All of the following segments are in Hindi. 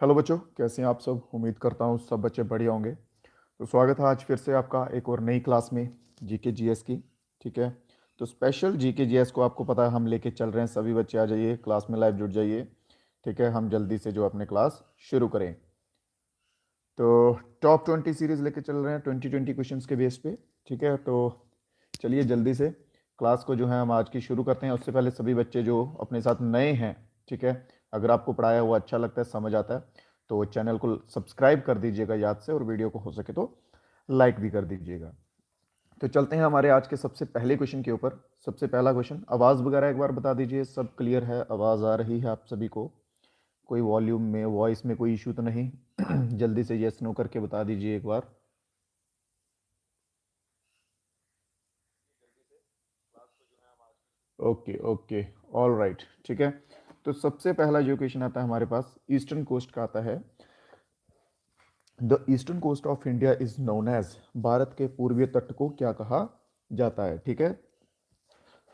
हेलो बच्चों, कैसे हैं आप सब। उम्मीद करता हूँ सब बच्चे बढ़िया होंगे। तो स्वागत है आज फिर से आपका एक और नई क्लास में जीके जीएस की। ठीक है, तो स्पेशल जीके जीएस को आपको पता है हम लेके चल रहे हैं। सभी बच्चे आ जाइए क्लास में, लाइव जुड़ जाइए। ठीक है, हम जल्दी से जो अपने क्लास शुरू करें। तो टॉप 20 सीरीज लेके चल रहे हैं 20 क्वेश्चंस के बेस पे। ठीक है, तो चलिए जल्दी से क्लास को जो है हम आज की शुरू करते हैं। उससे पहले सभी बच्चे जो अपने साथ नए हैं, ठीक है, अगर आपको पढ़ाया हुआ अच्छा लगता है, समझ आता है, तो चैनल को सब्सक्राइब कर दीजिएगा याद से, और वीडियो को हो सके तो लाइक भी कर दीजिएगा। तो चलते हैं हमारे आज के सबसे पहले क्वेश्चन के ऊपर। सबसे पहला क्वेश्चन, आवाज़ वगैरह एक बार बता दीजिए, सब क्लियर है, आवाज़ आ रही है आप सभी को, कोई वॉल्यूम में वॉइस में कोई इशू तो नहीं। जल्दी से यस नो करके बता दीजिए एक बार। ओके ओके, ऑल राइट, ठीक है। तो सबसे पहला जो क्वेश्चन आता है हमारे पास ईस्टर्न कोस्ट का आता है। The eastern coast of India is known as, Bharat के पूर्वी तट को क्या कहा जाता है। ठीक है,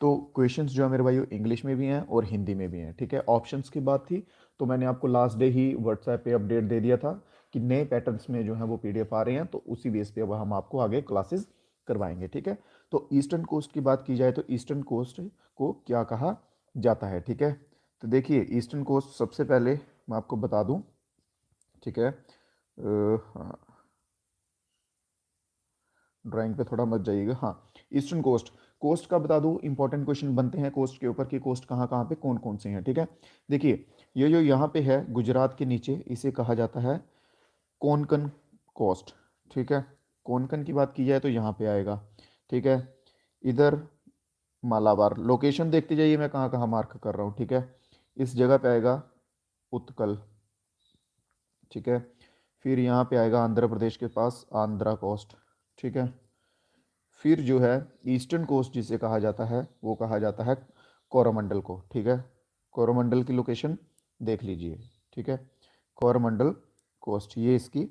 तो क्वेश्चंस जो है मेरे भाई इंग्लिश में भी हैं और हिंदी में भी हैं। ठीक है, ऑप्शंस की बात थी तो मैंने आपको लास्ट डे ही व्हाट्सएप पे अपडेट दे दिया था कि नए पैटर्न्स में जो है वो पीडीएफ आ रहे हैं, तो उसी बेस पे अब हम आपको आगे क्लासेस करवाएंगे। ठीक है, तो ईस्टर्न कोस्ट की बात की जाए तो ईस्टर्न कोस्ट को क्या कहा जाता है। ठीक है, तो देखिए ईस्टर्न कोस्ट सबसे पहले मैं आपको बता दूं। ठीक है, हाँ, ड्राइंग पे थोड़ा मत जाइएगा। हाँ, ईस्टर्न कोस्ट, कोस्ट का बता दूं, इंपॉर्टेंट क्वेश्चन बनते हैं कोस्ट के ऊपर कि कोस्ट कहाँ कहाँ पे कौन कौन से हैं। ठीक है, देखिए ये जो यहाँ पे है गुजरात के नीचे, इसे कहा जाता है कोंकण कोस्ट। ठीक है, कोंकण की बात की जाए तो यहाँ पे आएगा। ठीक है, इधर मालाबार, लोकेशन देखते जाइए मैं कहाँ कहाँ मार्क कर रहा हूँ। ठीक है, इस जगह पे आएगा उत्कल। ठीक है, फिर यहाँ पे आएगा आंध्र प्रदेश के पास आंध्रा कोस्ट। ठीक है, फिर जो है ईस्टर्न कोस्ट जिसे कहा जाता है वो कहा जाता है कोरोमंडल को। ठीक है, कोरोमंडल की लोकेशन देख लीजिए। ठीक है, कोरोमंडल कोस्ट ये इसकी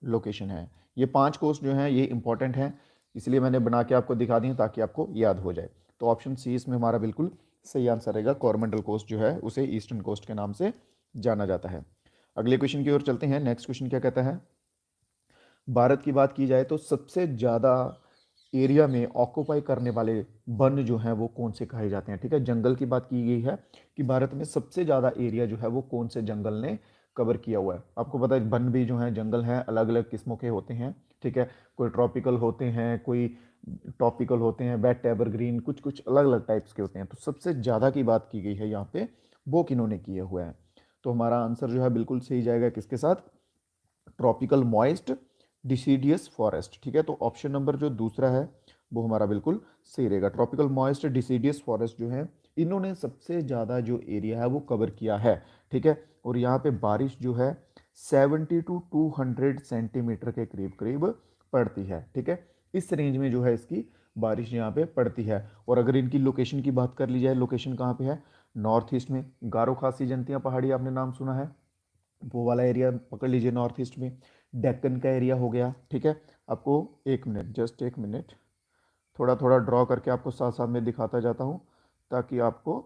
लोकेशन है। ये 5 कोस्ट जो हैं ये इंपॉर्टेंट हैं, इसलिए मैंने बना के आपको दिखा दी ताकि आपको याद हो जाए। तो ऑप्शन सी इसमें हमारा बिल्कुल सही आंसर रहेगा। कोरोमंडल कोस्ट जो है उसे ईस्टर्न कोस्ट के नाम से जाना जाता है। अगले क्वेश्चन की ओर चलते हैं। नेक्स्ट क्वेश्चन क्या कहता है, भारत की बात की जाए तो सबसे ज़्यादा एरिया में ऑक्यूपाई करने वाले वन जो हैं वो कौन से कहे जाते हैं। ठीक है, जंगल की बात की गई है कि भारत में सबसे ज़्यादा एरिया जो है वो कौन से जंगल ने कवर किया हुआ है। आपको पता है वन भी जो है जंगल हैं अलग अलग किस्मों के होते हैं। ठीक है, कोई ट्रॉपिकल होते हैं, कोई टॉपिकल होते हैं, वेट एवरग्रीन, कुछ कुछ अलग अलग टाइप्स के होते हैं। तो सबसे ज़्यादा की बात की गई है यहाँ पे, वो किन्होंने किए हुए हैं। तो हमारा आंसर जो है बिल्कुल सही जाएगा किसके साथ, ट्रॉपिकल मॉइस्ट डिसीडियस फॉरेस्ट। ठीक है, तो ऑप्शन नंबर जो दूसरा है वो हमारा बिल्कुल सही रहेगा। ट्रॉपिकल मॉइस्ट डिसीडियस फॉरेस्ट जो है इन्होंने सबसे ज़्यादा जो एरिया है वो कवर किया है। ठीक है, और यहाँ पे बारिश जो है 70 to 200 सेंटीमीटर के करीब करीब पड़ती है। ठीक है, इस रेंज में जो है इसकी बारिश यहाँ पे पड़ती है। और अगर इनकी लोकेशन की बात कर ली जाए, लोकेशन कहाँ पे है, नॉर्थ ईस्ट में। गारो खासी जंतिया पहाड़ी आपने नाम सुना है, वो वाला एरिया पकड़ लीजिए नॉर्थ ईस्ट में। डेक्कन का एरिया हो गया। ठीक है, आपको एक मिनट, जस्ट एक मिनट, थोड़ा थोड़ा ड्रॉ करके आपको साथ साथ में दिखाता जाता हूँ ताकि आपको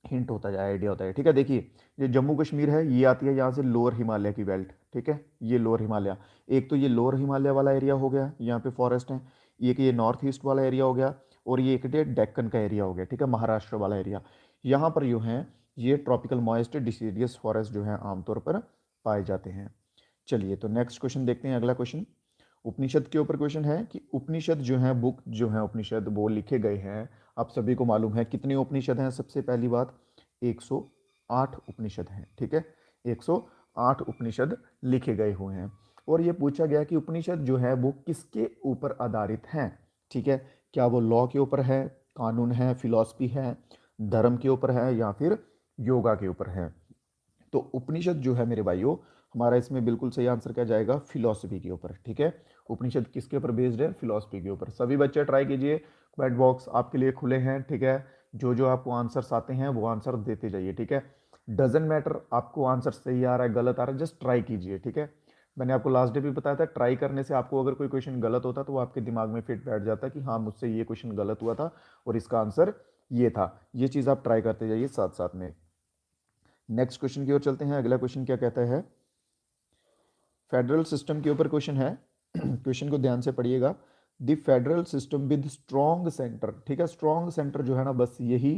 हिंट होता जाए, आइडिया होता है। ठीक है, देखिए ये जम्मू कश्मीर है, ये आती है यहाँ से लोअर हिमालय की बेल्ट। ठीक है, ये लोअर हिमालय, एक तो ये लोअर हिमालय वाला एरिया हो गया, यहाँ पे फॉरेस्ट है। एक ये नॉर्थ ईस्ट वाला एरिया हो गया, और ये एक डेक्कन का एरिया हो गया। ठीक है, महाराष्ट्र वाला एरिया। यहाँ पर जो है ये ट्रॉपिकल मॉइस्ट डिसीडियस फॉरेस्ट जो है आमतौर पर पाए जाते हैं। चलिए तो नेक्स्ट क्वेश्चन देखते हैं। अगला क्वेश्चन उपनिषद के ऊपर क्वेश्चन है कि उपनिषद जो है बुक जो है उपनिषद वो लिखे गए हैं, आप सभी को मालूम है कितने उपनिषद हैं। सबसे पहली बात 108 उपनिषद हैं। ठीक है, 108 उपनिषद लिखे गए हुए हैं। और ये पूछा गया कि उपनिषद जो है वो किसके ऊपर आधारित हैं। ठीक है, क्या वो लॉ के ऊपर है, कानून है, फिलॉसफी है, धर्म के ऊपर है, या फिर योगा के ऊपर है। तो उपनिषद जो है मेरे भाइयों, हमारा इसमें बिल्कुल सही आंसर क्या जाएगा, फिलॉसफी के ऊपर। ठीक है, उपनिषद किसके ऊपर बेस्ड है, फिलॉसफी के ऊपर। सभी बच्चे ट्राई कीजिए, कमेंट बॉक्स आपके लिए खुले हैं। ठीक है, जो जो आपको आंसर्स आते हैं वो आंसर देते जाइए। ठीक है, डजेंट मैटर आपको आंसर सही आ रहा है गलत आ रहा है, जस्ट ट्राई कीजिए। ठीक है, मैंने आपको लास्ट डे भी बताया था, ट्राई करने से आपको अगर कोई क्वेश्चन गलत होता तो वो आपके दिमाग में फिट बैठ जाता कि हाँ मुझसे ये क्वेश्चन गलत हुआ था और इसका आंसर ये था। ये चीज़ आप ट्राई करते जाइए साथ साथ में। नेक्स्ट क्वेश्चन की ओर चलते हैं। अगला क्वेश्चन क्या कहता है, फेडरल सिस्टम के ऊपर क्वेश्चन है। क्वेश्चन को ध्यान से पढ़िएगा। The federal system with strong centre, ठीक है, स्ट्रॉन्ग सेंटर जो है ना, बस यही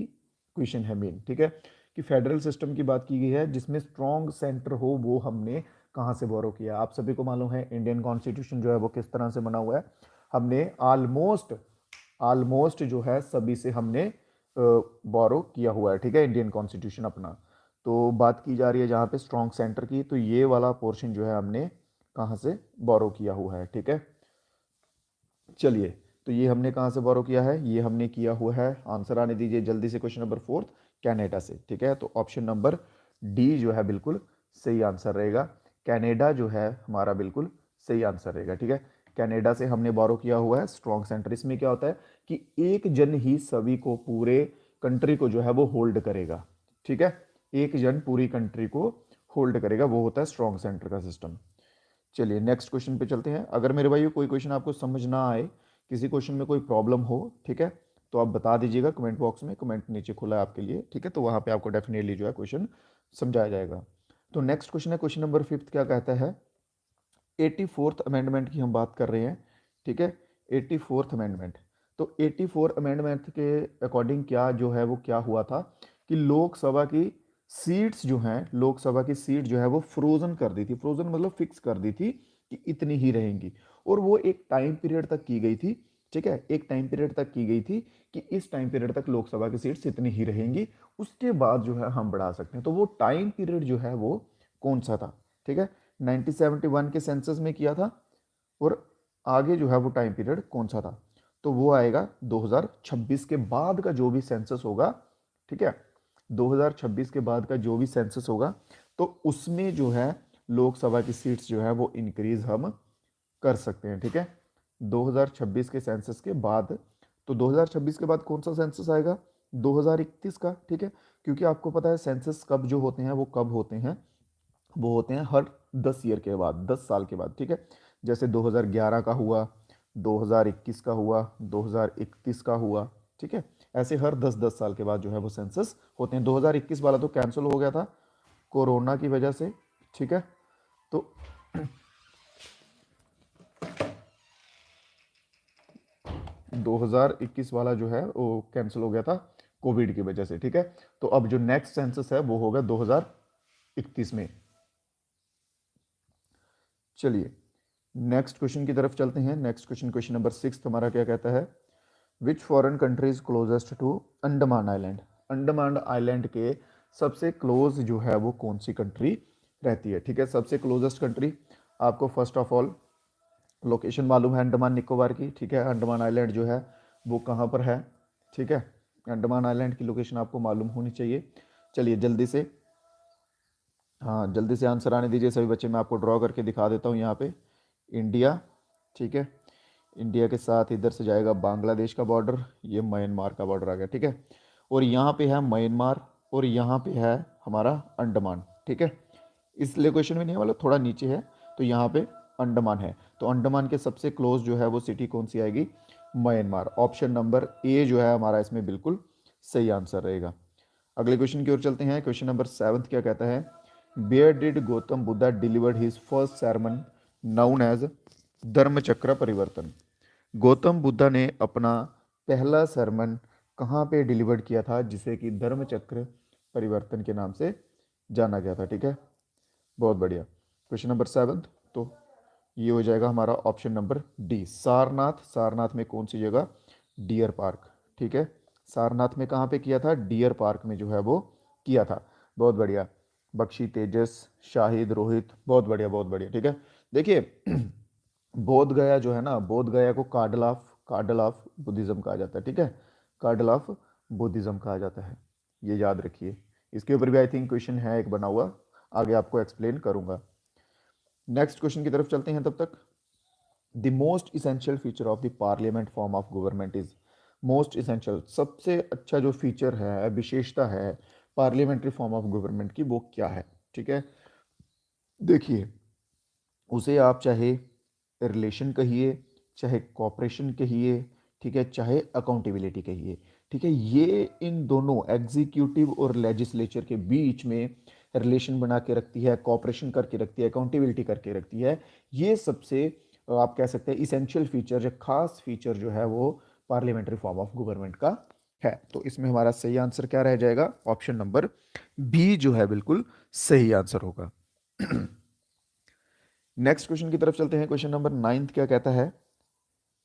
क्वेश्चन है मेन, ठीक है, कि फेडरल सिस्टम की बात की गई है जिसमें स्ट्रॉन्ग सेंटर हो, वो हमने कहाँ से बोरो किया। आप सभी को मालूम है इंडियन कॉन्स्टिट्यूशन जो है वो किस तरह से बना हुआ है। हमने ऑलमोस्ट ऑलमोस्ट जो है सभी से हमने बोरो किया हुआ है, ठीक है, इंडियन कॉन्स्टिट्यूशन अपना। तो बात की जा रही है जहाँ पे स्ट्रॉन्ग सेंटर की, तो ये वाला पोर्शन जो है हमने कहाँ से बोरो किया हुआ है, ठीक है। चलिए, तो ये हमने कहाँ से बोरो किया है, ये हमने किया हुआ है, आंसर आने दीजिए जल्दी से, क्वेश्चन नंबर फोर्थ, कनाडा से, ठीक है। तो ऑप्शन नंबर डी जो है बिल्कुल सही आंसर रहेगा। कनाडा जो है हमारा बिल्कुल सही आंसर रहेगा, ठीक है। कनाडा से हमने बोरो किया हुआ है स्ट्रॉन्ग सेंटर। इसमें क्या होता है कि एक जन ही सभी को, पूरे कंट्री को जो है वो होल्ड करेगा, ठीक है, एक जन पूरी कंट्री को होल्ड करेगा, वो होता है स्ट्रॉन्ग सेंटर का सिस्टम। चलिए नेक्स्ट क्वेश्चन पे चलते हैं। अगर मेरे भाई कोई क्वेश्चन आपको समझ ना आए, किसी क्वेश्चन में कोई प्रॉब्लम हो, ठीक है, तो आप बता दीजिएगा कमेंट बॉक्स में, कमेंट नीचे खुला है आपके लिए, ठीक है, तो वहाँ पे आपको डेफिनेटली जो है क्वेश्चन समझाया जाएगा। तो नेक्स्ट क्वेश्चन है, क्वेश्चन नंबर फिफ्थ, क्या कहता है, 84th अमेंडमेंट की हम बात कर रहे हैं, ठीक है, 84th अमेंडमेंट। तो 84 अमेंडमेंट के अकॉर्डिंग क्या जो है वो क्या हुआ था कि लोकसभा की सीट्स जो हैं, लोकसभा की सीट जो है वो फ्रोजन कर दी थी, फ्रोजन मतलब फिक्स कर दी थी कि इतनी ही रहेंगी, और वो एक टाइम पीरियड तक की गई थी, ठीक है, एक टाइम पीरियड तक की गई थी कि इस टाइम पीरियड तक लोकसभा की सीट्स इतनी ही रहेंगी, उसके बाद जो है हम बढ़ा सकते हैं। तो वो टाइम पीरियड जो है वो कौन सा था, ठीक है, 1971 के सेंसस में किया था, और आगे जो है वो टाइम पीरियड कौन सा था, तो वो आएगा 2026 के बाद का जो भी सेंसस होगा, ठीक है, 2026 के बाद का जो भी सेंसस होगा, तो उसमें जो है लोकसभा की सीट्स जो है वो इंक्रीज हम कर सकते हैं, ठीक है, 2026 के सेंसस के बाद। तो 2026 के बाद कौन सा सेंसस आएगा, 2031 का, ठीक है, क्योंकि आपको पता है सेंसस कब जो होते हैं वो कब होते हैं, वो होते हैं हर 10 ईयर के बाद, 10 साल के बाद, ठीक है, जैसे 2011 का हुआ, 2021 का हुआ, 2031 का हुआ, ठीक है, ऐसे हर 10-10 साल के बाद जो है वो सेंसस होते हैं। 2021 वाला तो कैंसिल हो गया था कोरोना की वजह से, ठीक है, तो 2021 वाला जो है वो कैंसिल हो गया था कोविड की वजह से, ठीक है। तो अब जो नेक्स्ट सेंसस है वो होगा 2031 में। चलिए नेक्स्ट क्वेश्चन की तरफ चलते हैं। Next question, question number six हमारा क्या कहता है, which foreign country is closest to Andaman island. Andaman island के सबसे क्लोज जो है वो कौन सी कंट्री रहती है, ठीक है, सबसे क्लोजेस्ट कंट्री। आपको फर्स्ट ऑफ ऑल लोकेशन मालूम है अंडमान निकोबार की, ठीक है, अंडमान आइलैंड जो है वो कहाँ पर है, ठीक है, अंडमान आइलैंड की लोकेशन आपको मालूम होनी चाहिए। चलिए जल्दी से, हाँ जल्दी से आंसर आने दीजिए सभी बच्चे, मैं आपको ड्रॉ करके दिखा देता हूँ यहाँ पे, इंडिया, ठीक है, इंडिया के साथ इधर से जाएगा बांग्लादेश का बॉर्डर, ये म्यांमार का बॉर्डर आ गया, ठीक है, और यहाँ पे है म्यांमार, और यहाँ पे है हमारा अंडमान, ठीक है, इस लोकेशन में नहीं है, मतलब थोड़ा नीचे है, तो यहाँ पे अंडमान है। तो अंडमान के सबसे क्लोज जो है वो सिटी कौन सी आएगी, म्यांमार। ऑप्शन नंबर ए जो है हमारा इसमें बिल्कुल सही आंसर रहेगा। अगले क्वेश्चन की ओर चलते हैं। क्वेश्चन नंबर सेवंथ क्या कहता है, where did Gautam Buddha delivered his first sermon known as Dharma Chakra परिवर्तन। गौतम बुद्धा ने अपना पहला सरमन कहाँ पे डिलीवर्ड किया था जिसे कि धर्म चक्र परिवर्तन के नाम से जाना गया था, ठीक है, बहुत बढ़िया। क्वेश्चन नंबर सेवंथ, तो ये हो जाएगा हमारा option number D, Sarnath. Sarnath में कौन सी जगह, डियर पार्क, ठीक है, सारनाथ में कहाँ पे किया था, डियर पार्क में जो है वो किया था, बहुत बढ़िया। बख्शी, तेजस, शाहिद, रोहित, बहुत बढ़िया बहुत बढ़िया, ठीक है। देखिए बोध गया जो है ना, बोध गया को कार्डल ऑफ बुद्धिज्म कहा जाता है, ठीक है, कार्डल ऑफ बुद्धिज्म कहा जाता है, ये याद रखिए। इसके ऊपर भी आई थिंक क्वेश्चन है एक बना हुआ, आगे आपको एक्सप्लेन करूंगा। नेक्स्ट क्वेश्चन की तरफ चलते हैं तब तक। The most essential feature of the parliament form of government is, most essential सबसे अच्छा जो फीचर है, विशेषता है पार्लियामेंट्री फॉर्म ऑफ गवर्नमेंट की, वो क्या है, ठीक है, देखिए उसे आप चाहे रिलेशन कहिए, चाहे कॉपरेशन कहिए, ठीक है, चाहे अकाउंटेबिलिटी कहिए, ठीक है, ये इन दोनों एग्जीक्यूटिव और लेजिस्लेचर के बीच में रिलेशन बना के रखती है, कॉपरेशन करके रखती है, अकाउंटेबिलिटी करके रखती है। ये सबसे आप कह सकते हैं इसेंशियल फीचर, जो खास फीचर जो है वो पार्लियामेंट्री फॉर्म ऑफ गवर्नमेंट का है। तो इसमें हमारा सही आंसर क्या रह जाएगा? ऑप्शन नंबर बी जो है बिल्कुल सही आंसर होगा। नेक्स्ट क्वेश्चन की तरफ चलते हैं। क्वेश्चन नंबर 9 क्या कहता है?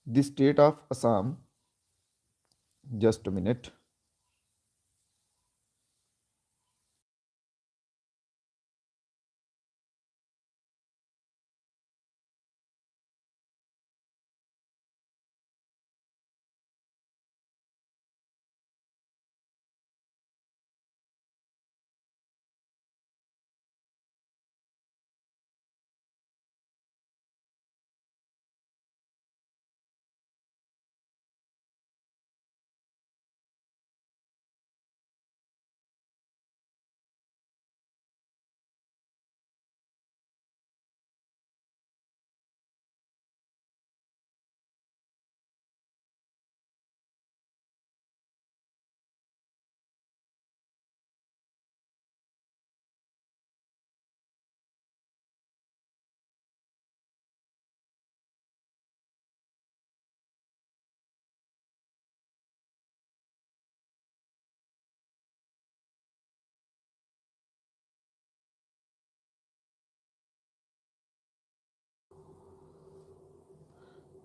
The state of Assam, just a minute.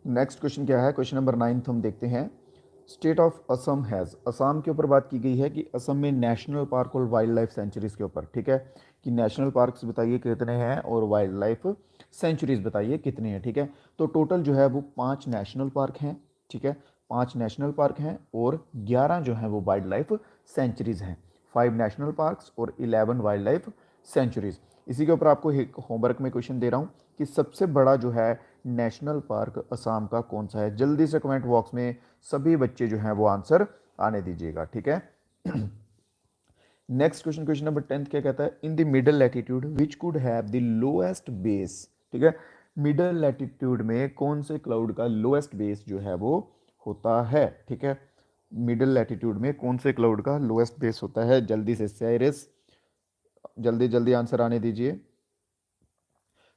Next question क्या है? क्वेश्चन नंबर 9 हम देखते हैं। State of Assam has, Assam के ऊपर बात की गई है कि असम में नेशनल पार्क और वाइल्ड लाइफ सेंचुरीज के ऊपर, ठीक है, कि नेशनल पार्क्स बताइए कितने हैं और वाइल्ड लाइफ सेंचुरीज बताइए कितने हैं, ठीक है। तो टोटल जो है वो 5 नेशनल पार्क हैं, ठीक है, 5 नेशनल पार्क हैं और 11 जो हैं वो वाइल्ड लाइफ सेंचुरीज हैं। 5 नेशनल पार्क्स और 11 वाइल्ड लाइफ सेंचुरीज। इसी के ऊपर आपको एक होमवर्क में क्वेश्चन दे रहा हूँ कि सबसे बड़ा जो है नेशनल पार्क असम का कौन सा है? जल्दी से कमेंट बॉक्स में सभी बच्चे जो हैं वो आंसर आने दीजिएगा, ठीक है। नेक्स्ट क्वेश्चन, क्वेश्चन नंबर 10 क्या कहता है? In the middle latitude which could have the lowest base, ठीक है, मिडल लैटिट्यूड में कौन से क्लाउड का लोएस्ट बेस जो है वो होता है, ठीक है, मिडल लैटिट्यूड में कौन से क्लाउड का लोएस्ट बेस होता है? जल्दी से साइरस, जल्दी जल्दी आंसर आने दीजिए।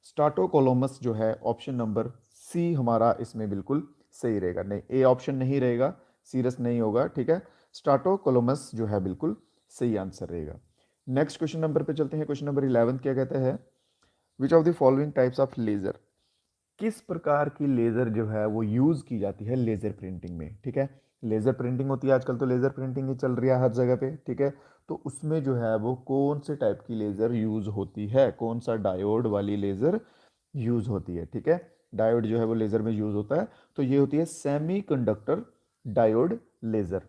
स्टाटोकोलोमस जो है ऑप्शन नंबर सी हमारा इसमें बिल्कुल सही रहेगा। नहीं, ए ऑप्शन नहीं रहेगा, सीरियस नहीं होगा, ठीक है। स्टाटोकोलोमस जो है बिल्कुल सही आंसर रहेगा। नेक्स्ट क्वेश्चन नंबर पे चलते हैं। क्वेश्चन नंबर 11 क्या कहता है? Which of the following types of laser, किस प्रकार की लेज़र जो है वो यूज़ की जाती है लेज़र प्रिंटिंग में, ठीक है। लेज़र प्रिंटिंग होती है आजकल, तो लेज़र प्रिंटिंग ही चल रही है हर जगह पे, ठीक है। तो उसमें जो है वो कौन से टाइप की लेज़र यूज़ होती है? कौन सा डायोड वाली लेज़र यूज़ होती है, ठीक है। डायोड जो है वो लेज़र में यूज़ होता है, तो ये होती है सेमी कंडक्टर डायोड लेज़र।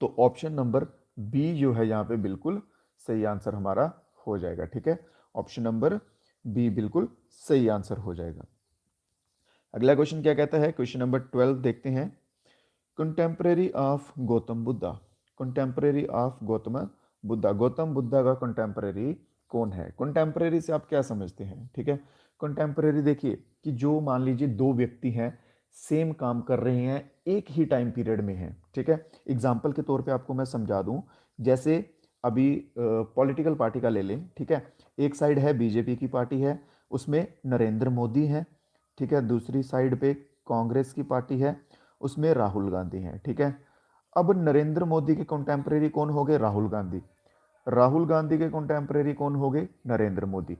तो ऑप्शन नंबर बी जो है यहाँ पे बिल्कुल सही आंसर हमारा हो जाएगा, ठीक है। ऑप्शन नंबर बी बिल्कुल सही आंसर हो जाएगा। अगला क्वेश्चन क्या कहता है? क्वेश्चन नंबर 12 देखते हैं। Contemporary of Gautam Buddha, contemporary of Gautam Buddha, Gautam Buddha का कंटेम्प्रेरी कौन है? कंटेम्प्रेरी से आप क्या समझते हैं, ठीक है। कंटेम्प्रेरी देखिए कि जो मान लीजिए दो व्यक्ति हैं, सेम काम कर रहे हैं, एक ही टाइम पीरियड में हैं, ठीक है। एग्जाम्पल के तौर पे आपको मैं समझा दूं, जैसे अभी पॉलिटिकल पार्टी का ले लें, ठीक है। एक साइड है बीजेपी की पार्टी है, उसमें नरेंद्र मोदी है, ठीक है। दूसरी साइड पे कांग्रेस की पार्टी है, उसमें राहुल गांधी हैं, ठीक है। अब नरेंद्र मोदी के कंटेम्प्रेरी कौन हो गए? राहुल गांधी। राहुल गांधी के कंटेम्प्रेरी कौन हो गए? नरेंद्र मोदी।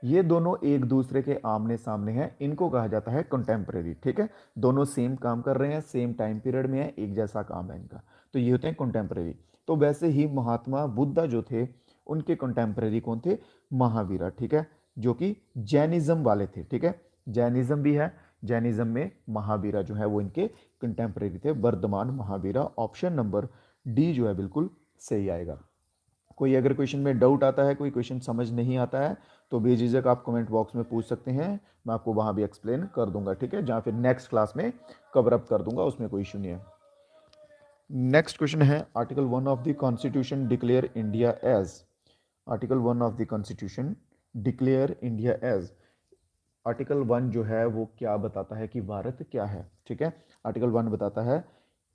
ये दोनों एक दूसरे के आमने सामने हैं, इनको कहा जाता है कंटेम्प्रेरी, ठीक है। दोनों सेम काम कर रहे हैं, सेम टाइम पीरियड में है, एक जैसा काम है इनका, तो ये होते हैं कंटेम्प्रेरी। तो वैसे ही महात्मा बुद्धा जो थे, उनके कंटेम्प्रेरी कौन थे? महावीरा, ठीक है, जो कि जैनिज्म वाले थे, ठीक है। जैनिज्म भी है, जैनिज्म में महावीरा जो है वो इनके कंटेम्प्रेरी थे, Vardhaman Mahavira. Option number D जो है बिल्कुल सही आएगा। कोई अगर क्वेश्चन में डाउट आता है, कोई क्वेश्चन समझ नहीं आता है, तो बेझिझक आप कमेंट बॉक्स में पूछ सकते हैं, मैं आपको वहाँ भी एक्सप्लेन कर दूंगा, ठीक है, जहाँ फिर नेक्स्ट क्लास में कवर अप कर दूंगा, उसमें कोई इशू नहीं है। नेक्स्ट क्वेश्चन है, article 1 of the constitution declare India as, article 1 of the constitution declare India as, article 1 जो है वो क्या बताता है कि भारत क्या है, ठीक है। आर्टिकल 1 बताता है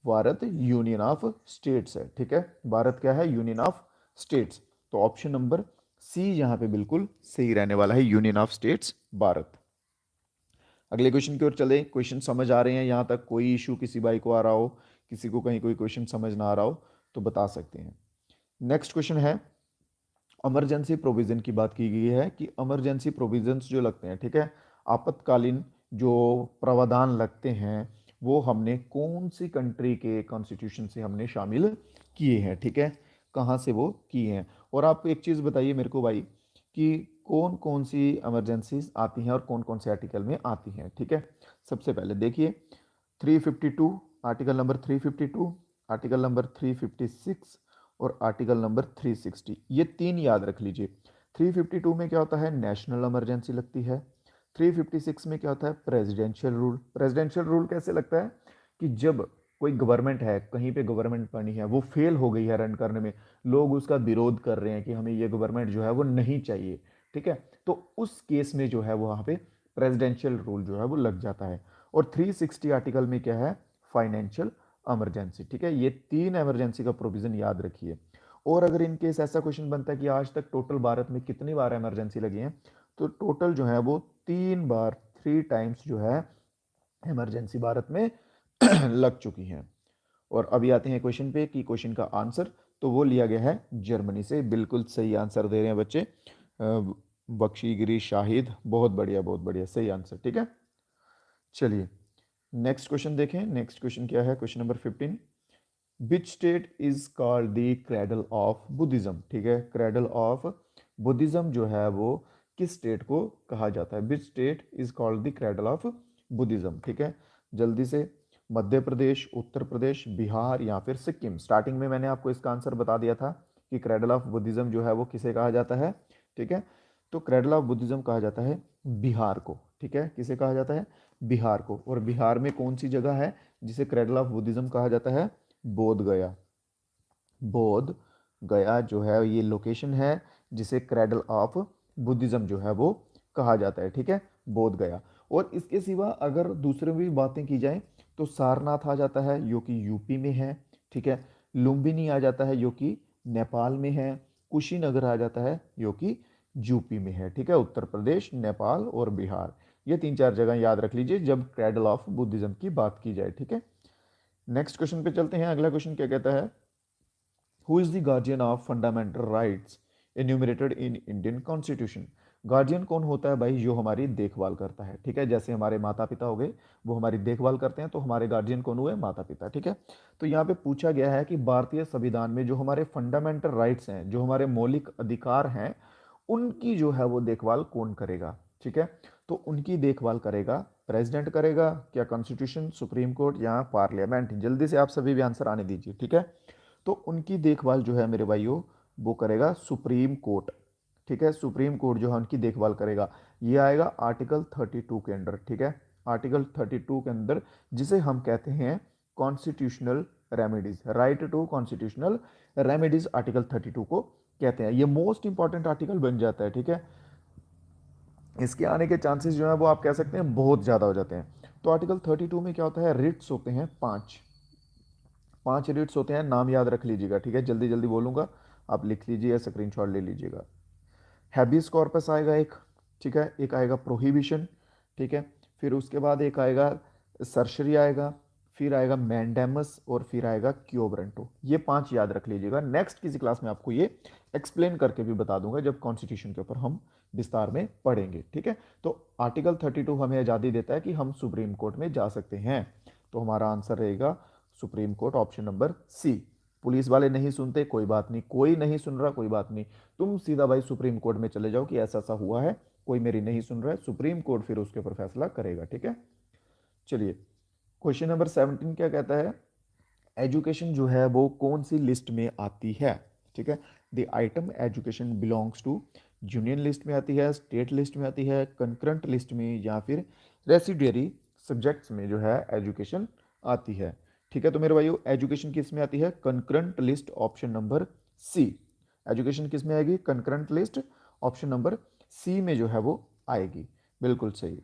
भारत यूनियन ऑफ स्टेट्स है, ठीक है। भारत क्या है? Union of states. तो ऑप्शन नंबर सी यहाँ पे बिल्कुल सही रहने वाला है, यूनियन ऑफ स्टेट्स भारत। अगले क्वेश्चन की ओर चले। क्वेश्चन समझ आ रहे हैं यहाँ तक? कोई इशू किसी भाई को आ रहा हो, किसी को कहीं कोई क्वेश्चन समझ ना आ रहा हो तो बता सकते हैं। नेक्स्ट क्वेश्चन है, इमरजेंसी प्रोविजन की बात की गई है कि इमरजेंसी प्रोविजंस जो लगते हैं, ठीक है, आपातकालीन जो प्रावधान लगते हैं वो हमने कौन सी कंट्री के कॉन्स्टिट्यूशन से हमने शामिल किए हैं, ठीक है, कहाँ से वो किए हैं। और आप एक चीज़ बताइए मेरे को भाई कि कौन कौन सी इमरजेंसीज आती हैं और कौन कौन से आर्टिकल में आती हैं, ठीक है। सबसे पहले देखिए 352, आर्टिकल नंबर 352, आर्टिकल नंबर 356 और आर्टिकल नंबर 360, ये तीन याद रख लीजिए। 352 में क्या होता है, नेशनल इमरजेंसी लगती है। 356 में क्या होता है, प्रेसिडेंशियल रूल। प्रेसिडेंशियल रूल कैसे लगता है कि जब कोई गवर्नमेंट है, कहीं पे गवर्नमेंट बनी है, वो फेल हो गई है रन करने में, लोग उसका विरोध कर रहे हैं कि हमें ये गवर्नमेंट जो है वो नहीं चाहिए, ठीक है, तो उस केस में जो है वो वहाँ पे प्रेसिडेंशियल रूल जो है वो लग जाता है। और 360 आर्टिकल में क्या है, फाइनेंशियल इमरजेंसी, ठीक है। ये तीन इमरजेंसी का प्रोविजन याद रखिए। और अगर इन केस ऐसा क्वेश्चन बनता है कि आज तक टोटल भारत में कितनी बार इमरजेंसी लगी है, तो टोटल जो है वो 3 बार, 3 टाइम्स जो है इमरजेंसी भारत में लग चुकी हैं। और अभी आते हैं क्वेश्चन पे कि क्वेश्चन का आंसर तो वो लिया गया है जर्मनी से। बिल्कुल सही आंसर दे रहे हैं बच्चे, बख्शी गिरी शाहिद, बहुत बढ़िया सही आंसर, ठीक है। चलिए नेक्स्ट क्वेश्चन देखें। नेक्स्ट क्वेश्चन क्या है, question number 15, which state is called the cradle of Buddhism, ठीक है, क्रेडल ऑफ बुद्धिज्म जो है वो किस स्टेट को कहा जाता है, which state is called the cradle of Buddhism, ठीक है। जल्दी से, मध्य प्रदेश, उत्तर प्रदेश, बिहार या फिर सिक्किम। स्टार्टिंग में मैंने आपको इसका आंसर बता दिया था कि क्रेडल ऑफ बुद्धिज्म जो है वो किसे कहा जाता है, ठीक है। तो क्रेडल ऑफ बुद्धिज्म कहा जाता है बिहार को, ठीक है, किसे कहा जाता है, बिहार को। और बिहार में कौन सी जगह है जिसे क्रेडल ऑफ बुद्धिज्म कहा जाता है, बोध गया। बोध गया जो है ये लोकेशन है जिसे क्रेडल ऑफ बुद्धिज्म जो है वो कहा जाता है, ठीक है, बोध गया। और इसके सिवा अगर दूसरे भी बातें की जाए तो सारनाथ आ जाता है जो कि यूपी में है, ठीक है, लुम्बिनी आ जाता है जो कि नेपाल में है, कुशीनगर आ जाता है जो कि यूपी में है, ठीक है, उत्तर प्रदेश, नेपाल और बिहार, ये 3-4 जगह याद रख लीजिए जब क्रेडल ऑफ बुद्धिज्म की बात की जाए, ठीक है। नेक्स्ट क्वेश्चन पे चलते हैं। अगला क्वेश्चन क्या कहता है, who is the guardian of fundamental rights enumerated in Indian constitution. Guardian कौन होता है भाई, जो हमारी देखभाल करता है, ठीक है, जैसे हमारे माता पिता हो गए वो हमारी देखभाल करते हैं, तो हमारे गार्जियन कौन हुए, माता पिता, ठीक है। तो यहाँ पे पूछा गया है कि भारतीय संविधान में जो हमारे फंडामेंटल राइट्स हैं, जो हमारे मौलिक अधिकार हैं, उनकी जो है वो देखभाल कौन करेगा, ठीक है। तो उनकी देखभाल करेगा प्रेसिडेंट करेगा क्या, कॉन्स्टिट्यूशन, सुप्रीम कोर्ट या पार्लियामेंट। जल्दी से आप सभी भी आंसर आने दीजिए, ठीक है। तो उनकी देखभाल जो है मेरे भाइयों वो करेगा सुप्रीम कोर्ट, ठीक है, सुप्रीम कोर्ट जो है उनकी देखभाल करेगा। ये आएगा आर्टिकल 32 के अंदर, ठीक है, आर्टिकल 32 के अंदर, जिसे हम कहते हैं constitutional remedies, right to constitutional remedies, article 32 को कहते हैं। ये मोस्ट इंपॉर्टेंट आर्टिकल बन जाता है, ठीक है। इसके आने के चांसेस जो है वो आप कह सकते हैं बहुत ज़्यादा हो जाते हैं। तो आर्टिकल 32 में क्या होता है, रिट्स होते हैं 5, 5 रिट्स होते हैं, नाम याद रख लीजिएगा, ठीक है, जल्दी जल्दी बोलूंगा, आप लिख लीजिए या स्क्रीनशॉट ले लीजिएगा। हैबियस कॉर्पस आएगा एक, ठीक है, एक आएगा प्रोहिबिशन, ठीक है, फिर उसके बाद एक आएगा सर्शरी आएगा, फिर आएगा मैंडेमस और फिर आएगा क्योब्रंटो। ये 5 याद रख लीजिएगा। नेक्स्ट किसी क्लास में आपको ये एक्सप्लेन करके भी बता दूंगा जब कॉन्स्टिट्यूशन के ऊपर हम विस्तार में पढ़ेंगे, ठीक है। तो आर्टिकल 32 हमें आज़ादी देता है कि हम सुप्रीम कोर्ट में जा सकते हैं। तो हमारा आंसर रहेगा supreme court, option number C. Police वाले नहीं सुनते, कोई बात नहीं, कोई नहीं सुन रहा कोई बात नहीं, तुम सीधा भाई सुप्रीम कोर्ट में चले जाओ कि ऐसा ऐसा हुआ है, कोई मेरी नहीं सुन रहा है, सुप्रीम कोर्ट फिर उसके ऊपर फैसला करेगा, ठीक है। चलिए क्वेश्चन नंबर 17 क्या कहता है, एजुकेशन जो है वो कौन सी लिस्ट में आती है, ठीक है। The item education belongs to union list में आती है, स्टेट लिस्ट में आती है, कंकरेंट लिस्ट में या फिर रेसिडुअरी सब्जेक्ट्स में जो है एजुकेशन आती है, ठीक है। तो मेरे भाइयों एजुकेशन किस में आती है, concurrent list, option number C. Education किस में आएगी, concurrent list, option number C में जो है वो आएगी, बिल्कुल सही।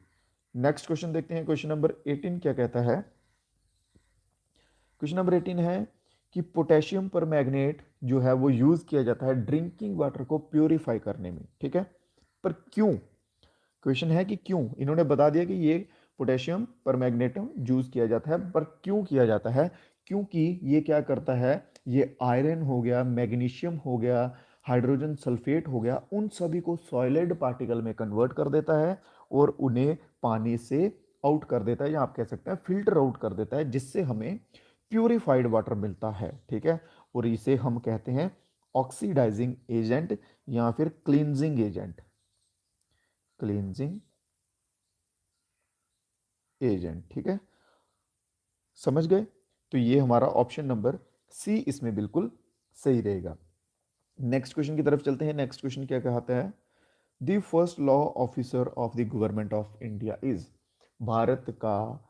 नेक्स्ट क्वेश्चन देखते हैं। क्वेश्चन नंबर 18 क्या कहता है, क्वेश्चन नंबर 18 है कि पोटेशियम परमैंगनेट जो है वो यूज किया जाता है ड्रिंकिंग वाटर को प्योरीफाई करने में, ठीक है। पर क्यों, क्वेश्चन है कि क्यों, इन्होंने बता दिया कि ये पोटेशियम परमैग्नेटम यूज किया जाता है, पर क्यों किया जाता है, क्योंकि ये क्या करता है, ये आयरन हो गया, मैग्नीशियम हो गया, हाइड्रोजन सल्फेट हो गया, उन सभी को सॉलिड पार्टिकल में कन्वर्ट कर देता है और उन्हें पानी से आउट कर देता है, या आप कह सकते हैं फिल्टर आउट कर देता है, जिससे हमें प्यूरिफाइड वाटर मिलता है, ठीक है। और इसे हम कहते हैं ऑक्सीडाइजिंग एजेंट या फिर क्लींजिंग एजेंट, क्लींजिंग एजेंट, ठीक है, समझ गए। तो ये हमारा ऑप्शन नंबर सी इसमें बिल्कुल सही रहेगा। नेक्स्ट क्वेश्चन की तरफ चलते हैं। नेक्स्ट क्वेश्चन क्या कहता है, the first law officer of the government of India is, Bharat का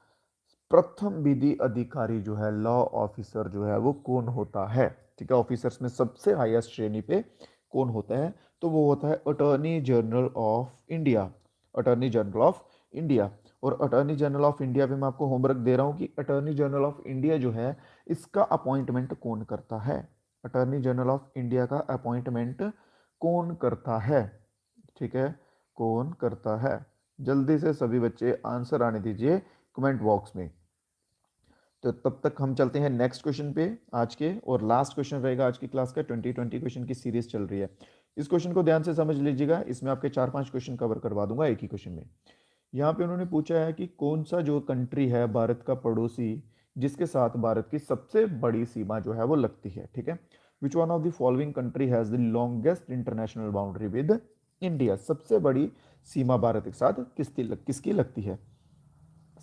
प्रथम विधि अधिकारी जो है, लॉ ऑफिसर जो है वो कौन होता है, ठीक है। ऑफिसर्स में सबसे हाईएस्ट श्रेणी पे कौन होता है, तो वो होता है attorney general of India, attorney general of India. और अटॉर्नी जनरल ऑफ इंडिया पे मैं आपको होमवर्क दे रहा हूँ कि अटॉर्नी जनरल ऑफ इंडिया जो है इसका अपॉइंटमेंट कौन करता है, अटॉर्नी जनरल ऑफ इंडिया का अपॉइंटमेंट कौन करता है, ठीक है, कौन करता है। जल्दी से सभी बच्चे आंसर आने दीजिए कमेंट बॉक्स में। तो तब तक हम चलते हैं नेक्स्ट क्वेश्चन पे आज के, और लास्ट क्वेश्चन रहेगा आज की क्लास का, 2020 क्वेश्चन की सीरीज चल रही है। इस क्वेश्चन को ध्यान से समझ लीजिएगा, इसमें आपके 4-5 क्वेश्चन कवर करवा दूंगा एक ही क्वेश्चन में। यहाँ पे उन्होंने पूछा है कि कौन सा जो कंट्री है भारत का पड़ोसी जिसके साथ भारत की सबसे बड़ी सीमा जो है वो लगती है, ठीक है। Which one of the following country has the longest international boundary with India, सबसे बड़ी सीमा भारत के साथ किसकी लगती है।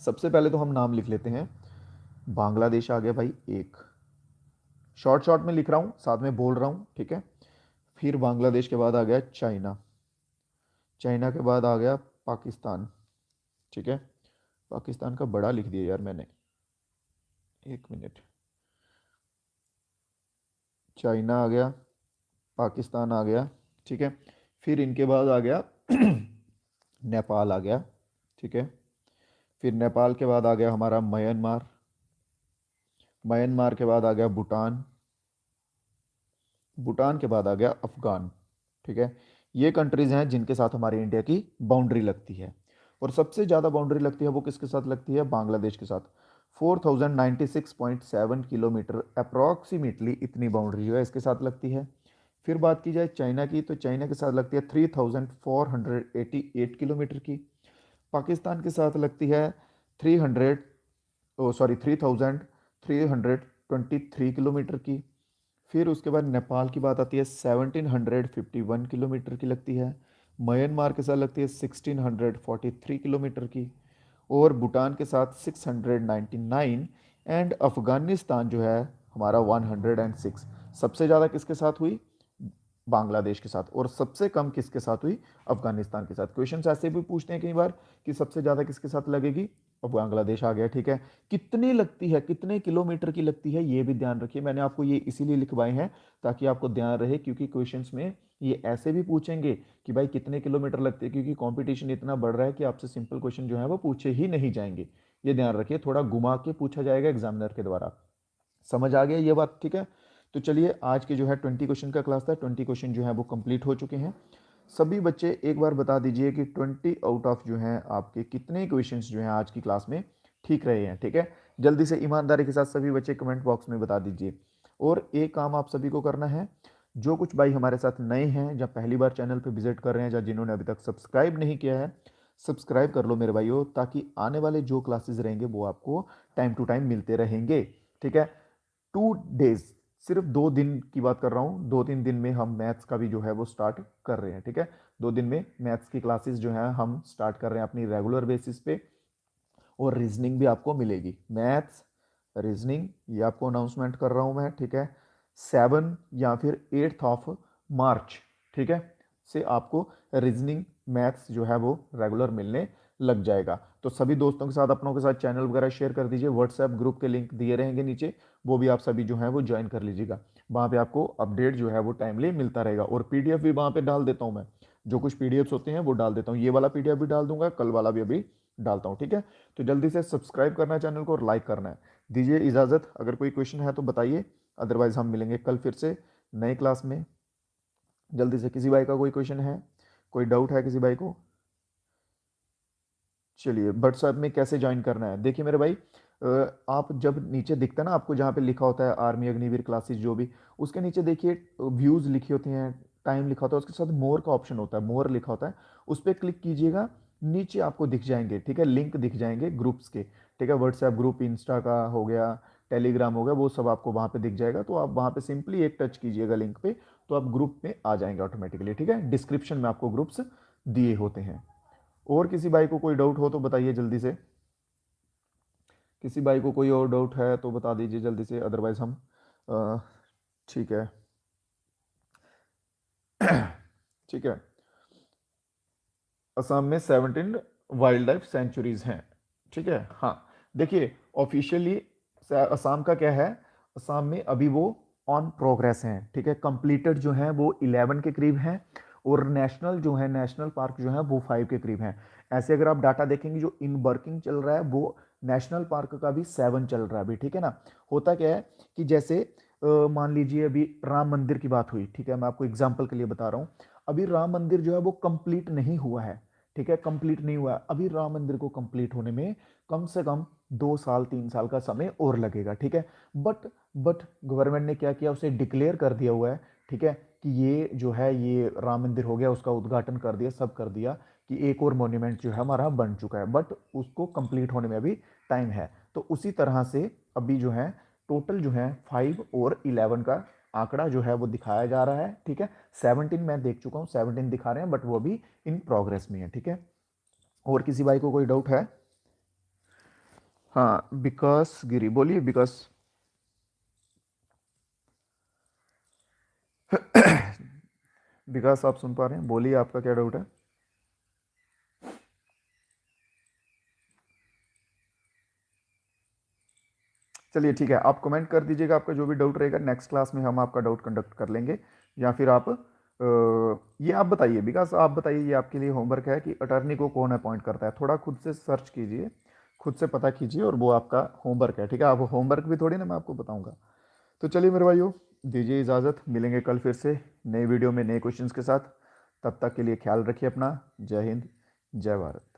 सबसे पहले तो हम नाम लिख लेते हैं, बांग्लादेश आ गया भाई एक, शॉर्ट शॉर्ट में लिख रहा हूं, साथ में बोल रहा हूं, ठीक है। फिर बांग्लादेश के बाद आ गया चाइना, चाइना के बाद आ गया पाकिस्तान, ठीक है। पाकिस्तान का बड़ा लिख दिया यार मैंने, एक मिनट, चाइना आ गया, पाकिस्तान आ गया, ठीक है। फिर इनके बाद आ गया नेपाल आ गया, ठीक है। फिर नेपाल के बाद आ गया हमारा म्यांमार, म्यांमार के बाद आ गया भूटान, भूटान के बाद आ गया अफगान, ठीक है। ये कंट्रीज हैं जिनके साथ हमारी इंडिया की बाउंड्री लगती है। और सबसे ज़्यादा बाउंड्री लगती है वो किसके साथ लगती है, बांग्लादेश के साथ। 4096.7 किलोमीटर अप्रॉक्सीमेटली इतनी बाउंड्री जो है इसके साथ लगती है। फिर बात की जाए चाइना की, तो चाइना के साथ लगती है 3488 किलोमीटर की। पाकिस्तान के साथ लगती है 3323 किलोमीटर की। फिर उसके बाद नेपाल की बात आती है 1751 किलोमीटर की लगती है। म्यांमार के साथ लगती है 1643 किलोमीटर की। और भूटान के साथ 699। एंड अफगानिस्तान जो है हमारा 106। सबसे ज़्यादा किसके साथ हुई, बांग्लादेश के साथ, और सबसे कम किसके साथ हुई, अफगानिस्तान के साथ। क्वेश्चन ऐसे भी पूछते हैं कई बार कि सबसे ज़्यादा किसके साथ लगेगी, अब बांग्लादेश आ गया, ठीक है। कितनी लगती है, कितने किलोमीटर की लगती है, ये भी ध्यान रखिए, मैंने आपको ये इसीलिए लिखवाए हैं ताकि आपको ध्यान रहे, क्योंकि क्वेश्चंस में ये ऐसे भी पूछेंगे कि भाई कितने किलोमीटर लगते हैं, क्योंकि कंपटीशन इतना बढ़ रहा है कि आपसे सिंपल क्वेश्चन जो है वो पूछे ही नहीं जाएंगे। ये ध्यान रखिए, थोड़ा घुमा के पूछा जाएगा एग्जामिनर के द्वारा। समझ आ गया ये बात, ठीक है। तो चलिए आज के जो है 20 क्वेश्चन का क्लास था, 20 क्वेश्चन जो है वो कंप्लीट हो चुके हैं। सभी बच्चे एक बार बता दीजिए कि 20 आउट ऑफ जो हैं आपके कितने क्वेश्चंस जो हैं आज की क्लास में ठीक रहे हैं, ठीक है। जल्दी से ईमानदारी के साथ सभी बच्चे कमेंट बॉक्स में बता दीजिए। और एक काम आप सभी को करना है, जो कुछ भाई हमारे साथ नए हैं या पहली बार चैनल पर विजिट कर रहे हैं या जिन्होंने अभी तक सब्सक्राइब नहीं किया है, सब्सक्राइब कर लो मेरे भाइयों, ताकि आने वाले जो क्लासेस रहेंगे वो आपको टाइम टू टाइम मिलते रहेंगे, ठीक है। 2 डेज, सिर्फ 2 दिन की बात कर रहा हूँ, 2-3 दिन में हम मैथ्स का भी जो है वो स्टार्ट कर रहे हैं, ठीक है। 2 दिन में मैथ्स की क्लासेस जो है हम स्टार्ट कर रहे हैं अपनी रेगुलर बेसिस पे। और रीजनिंग भी आपको मिलेगी, मैथ्स रीजनिंग, ये आपको अनाउंसमेंट कर रहा हूँ मैं, ठीक है। 7 या फिर 8 मार्च, ठीक है, से आपको रीजनिंग मैथ्स जो है वो रेगुलर मिलने लग जाएगा। तो सभी दोस्तों के साथ, अपनों के साथ चैनल वगैरह शेयर कर दीजिए, व्हाट्सएप ग्रुप के लिंक दिए रहेंगे नीचे, वो भी आप सभी जो है वो ज्वाइन कर लीजिएगा। वहाँ पे आपको अपडेट जो है वो टाइमली मिलता रहेगा। और पीडीएफ भी वहाँ पे डाल देता हूँ मैं, जो कुछ पीडीएफ्स होते हैं वो डाल देता हूँ, ये वाला पीडीएफ भी डाल दूंगा, कल वाला भी अभी डालता हूँ, ठीक है। तो जल्दी से सब्सक्राइब करना है चैनल को और लाइक करना है। दीजिए इजाज़त, अगर कोई क्वेश्चन है तो बताइए, अदरवाइज़ हम मिलेंगे कल फिर से नए क्लास में। जल्दी से किसी भाई का कोई क्वेश्चन है, कोई डाउट है किसी भाई को? चलिए, व्हाट्सएप में कैसे ज्वाइन करना है, देखिए मेरे भाई, आप जब नीचे दिखता है ना आपको जहाँ पे लिखा होता है आर्मी अग्निवीर क्लासेस जो भी, उसके नीचे देखिए व्यूज़ लिखी होती हैं, टाइम लिखा होता है, उसके साथ मोर का ऑप्शन होता है, मोर लिखा होता है, उस पर क्लिक कीजिएगा। नीचे आपको दिख जाएंगे, ठीक है, लिंक दिख जाएंगे ग्रुप्स के, ठीक है, व्हाट्सएप ग्रुप, इंस्टा का हो गया, टेलीग्राम हो गया, वो सब आपको वहाँ पे दिख जाएगा। तो आप वहाँ पे सिंपली एक टच कीजिएगा लिंक पे, तो आप ग्रुप में आ जाएंगे ऑटोमेटिकली, ठीक है। डिस्क्रिप्शन में आपको ग्रुप्स दिए होते हैं। और किसी भाई को कोई डाउट हो तो बताइए जल्दी से, किसी भाई को कोई और डाउट है तो बता दीजिए जल्दी से, अदरवाइज हम ठीक है ठीक है। असम में 17 वाइल्ड लाइफ सेंचुरीज हैं, ठीक है। हाँ, देखिए ऑफिशियली असम का क्या है, असम में अभी वो ऑन प्रोग्रेस हैं, ठीक है। कंप्लीटेड जो है वो 11 के करीब हैं, और नेशनल जो है, नेशनल पार्क जो है वो 5 के करीब हैं। ऐसे अगर आप डाटा देखेंगे जो इन वर्किंग चल रहा है, वो नेशनल पार्क का भी 7 चल रहा है अभी, ठीक है ना। होता क्या है कि जैसे मान लीजिए अभी राम मंदिर की बात हुई, ठीक है, मैं आपको एग्जाम्पल के लिए बता रहा हूँ। अभी राम मंदिर जो है वो कंप्लीट नहीं हुआ है, ठीक है, कंप्लीट नहीं हुआ है। अभी राम मंदिर को कंप्लीट होने में कम से कम 2 साल 3 साल का समय और लगेगा, ठीक है। बट गवर्नमेंट ने क्या किया, उसे डिक्लेयर कर दिया हुआ है, ठीक है, कि ये जो है ये राम मंदिर हो गया, उसका उद्घाटन कर दिया, सब कर दिया, कि एक और मॉन्यूमेंट जो है हमारा बन चुका है, बट उसको कंप्लीट होने में अभी टाइम है। तो उसी तरह से अभी जो है टोटल जो है 5 और 11 का आंकड़ा जो है वो दिखाया जा रहा है, ठीक है। 17 मैं देख चुका हूँ, 17 दिखा रहे हैं, बट वो अभी इन प्रोग्रेस में है, ठीक है। और किसी भाई को कोई डाउट है? हाँ, विकास गिरी, बोलिए विकास। विकास आप सुन पा रहे हैं, बोलिए आपका क्या डाउट है? चलिए ठीक है, आप कमेंट कर दीजिएगा आपका जो भी डाउट रहेगा, नेक्स्ट क्लास में हम आपका डाउट कंडक्ट कर लेंगे। या फिर आप ये आप बताइए विकास, आप बताइए, ये आपके लिए होमवर्क है कि अटर्नी को कौन अपॉइंट करता है, थोड़ा खुद से सर्च कीजिए, खुद से पता कीजिए, और वो आपका होमवर्क है, ठीक है। आप होमवर्क भी थोड़ी ना मैं आपको बताऊंगा। तो चलिए मेरे भाइयों, दीजिए इजाज़त, मिलेंगे कल फिर से नए वीडियो में नए क्वेश्चंस के साथ। तब तक के लिए ख्याल रखिए अपना। जय हिंद, जय भारत।